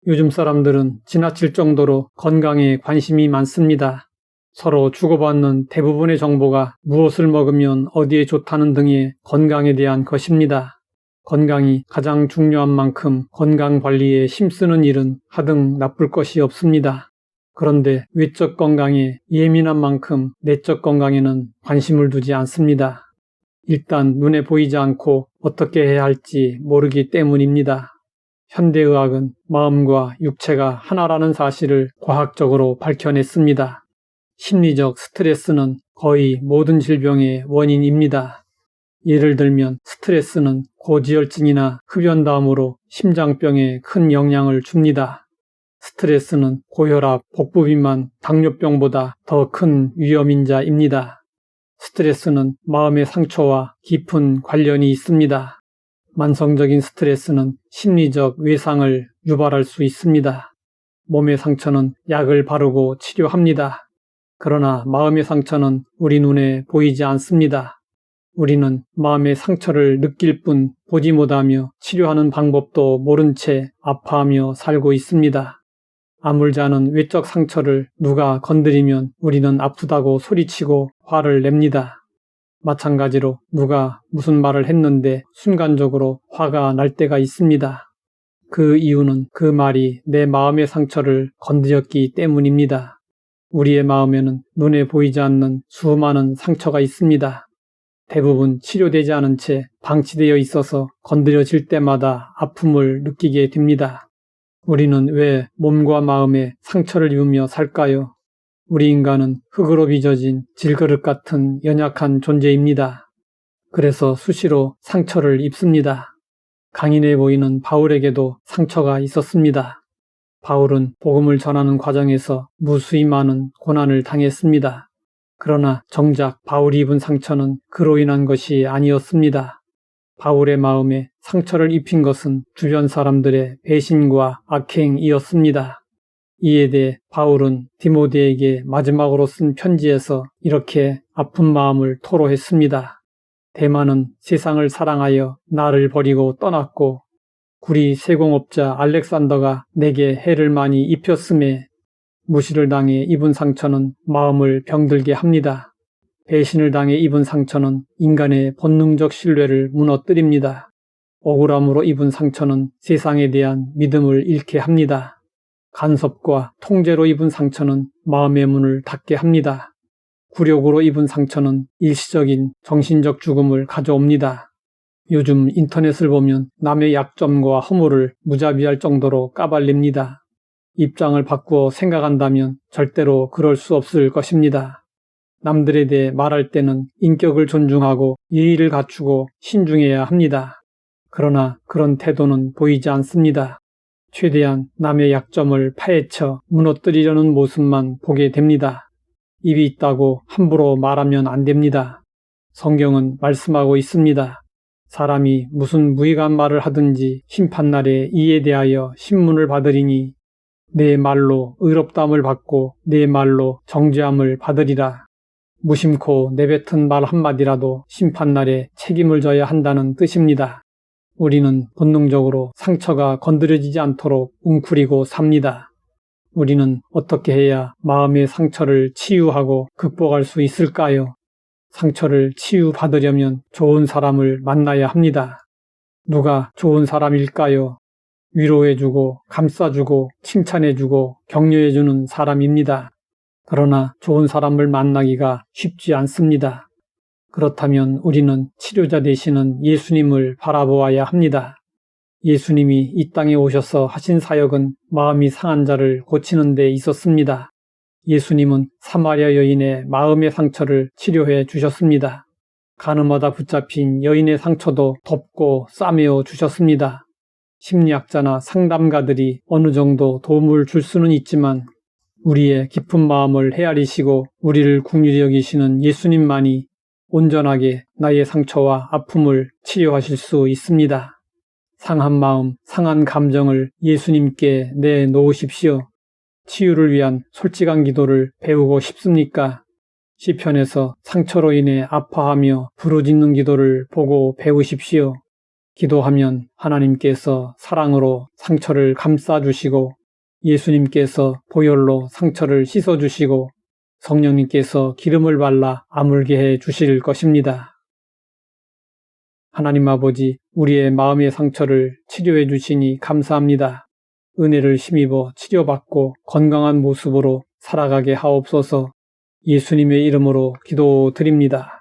요즘 사람들은 지나칠 정도로 건강에 관심이 많습니다. 서로 주고받는 대부분의 정보가 무엇을 먹으면 어디에 좋다는 등의 건강에 대한 것입니다. 건강이 가장 중요한 만큼 건강 관리에 힘쓰는 일은 하등 나쁠 것이 없습니다. 그런데 외적 건강에 예민한 만큼 내적 건강에는 관심을 두지 않습니다. 일단 눈에 보이지 않고 어떻게 해야 할지 모르기 때문입니다. 현대의학은 마음과 육체가 하나라는 사실을 과학적으로 밝혀냈습니다. 심리적 스트레스는 거의 모든 질병의 원인입니다. 예를 들면 스트레스는 고지혈증이나 흡연담으로 심장병에 큰 영향을 줍니다. 스트레스는 고혈압, 복부비만, 당뇨병보다 더 큰 위험인자입니다. 스트레스는 마음의 상처와 깊은 관련이 있습니다. 만성적인 스트레스는 심리적 외상을 유발할 수 있습니다. 몸의 상처는 약을 바르고 치료합니다. 그러나 마음의 상처는 우리 눈에 보이지 않습니다. 우리는 마음의 상처를 느낄 뿐 보지 못하며 치료하는 방법도 모른 채 아파하며 살고 있습니다. 아물지 않은 외적 상처를 누가 건드리면 우리는 아프다고 소리치고 화를 냅니다. 마찬가지로 누가 무슨 말을 했는데 순간적으로 화가 날 때가 있습니다. 그 이유는 그 말이 내 마음의 상처를 건드렸기 때문입니다. 우리의 마음에는 눈에 보이지 않는 수많은 상처가 있습니다. 대부분 치료되지 않은 채 방치되어 있어서 건드려질 때마다 아픔을 느끼게 됩니다. 우리는 왜 몸과 마음에 상처를 입으며 살까요? 우리 인간은 흙으로 빚어진 질그릇 같은 연약한 존재입니다. 그래서 수시로 상처를 입습니다. 강인해 보이는 바울에게도 상처가 있었습니다. 바울은 복음을 전하는 과정에서 무수히 많은 고난을 당했습니다. 그러나 정작 바울이 입은 상처는 그로 인한 것이 아니었습니다. 바울의 마음에 상처를 입힌 것은 주변 사람들의 배신과 악행이었습니다. 이에 대해 바울은 디모데에게 마지막으로 쓴 편지에서 이렇게 아픈 마음을 토로했습니다. 데마는 세상을 사랑하여 나를 버리고 떠났고 구리 세공업자 알렉산더가 내게 해를 많이 입혔음에 무시를 당해 입은 상처는 마음을 병들게 합니다. 배신을 당해 입은 상처는 인간의 본능적 신뢰를 무너뜨립니다. 억울함으로 입은 상처는 세상에 대한 믿음을 잃게 합니다. 간섭과 통제로 입은 상처는 마음의 문을 닫게 합니다. 굴욕으로 입은 상처는 일시적인 정신적 죽음을 가져옵니다. 요즘 인터넷을 보면 남의 약점과 허물을 무자비할 정도로 까발립니다. 입장을 바꾸어 생각한다면 절대로 그럴 수 없을 것입니다. 남들에 대해 말할 때는 인격을 존중하고 예의를 갖추고 신중해야 합니다. 그러나 그런 태도는 보이지 않습니다. 최대한 남의 약점을 파헤쳐 무너뜨리려는 모습만 보게 됩니다. 입이 있다고 함부로 말하면 안 됩니다. 성경은 말씀하고 있습니다. 사람이 무슨 무익한 말을 하든지 심판날에 이에 대하여 신문을 받으리니 내 말로 의롭다함을 받고 내 말로 정죄함을 받으리라. 무심코 내뱉은 말 한마디라도 심판날에 책임을 져야 한다는 뜻입니다. 우리는 본능적으로 상처가 건드려지지 않도록 웅크리고 삽니다. 우리는 어떻게 해야 마음의 상처를 치유하고 극복할 수 있을까요? 상처를 치유받으려면 좋은 사람을 만나야 합니다. 누가 좋은 사람일까요? 위로해주고 감싸주고 칭찬해주고 격려해주는 사람입니다. 그러나 좋은 사람을 만나기가 쉽지 않습니다. 그렇다면 우리는 치료자 되시는 예수님을 바라보아야 합니다. 예수님이 이 땅에 오셔서 하신 사역은 마음이 상한 자를 고치는 데 있었습니다. 예수님은 사마리아 여인의 마음의 상처를 치료해 주셨습니다. 가늠하다 붙잡힌 여인의 상처도 덮고 싸매어 주셨습니다. 심리학자나 상담가들이 어느 정도 도움을 줄 수는 있지만 우리의 깊은 마음을 헤아리시고 우리를 긍휼히 여기시는 예수님만이 온전하게 나의 상처와 아픔을 치료하실 수 있습니다. 상한 마음, 상한 감정을 예수님께 내놓으십시오. 치유를 위한 솔직한 기도를 배우고 싶습니까? 시편에서 상처로 인해 아파하며 부르짖는 기도를 보고 배우십시오. 기도하면 하나님께서 사랑으로 상처를 감싸주시고 예수님께서 보혈로 상처를 씻어주시고 성령님께서 기름을 발라 아물게 해 주실 것입니다. 하나님 아버지, 우리의 마음의 상처를 치료해 주시니 감사합니다. 은혜를 힘입어 치료받고 건강한 모습으로 살아가게 하옵소서. 예수님의 이름으로 기도드립니다.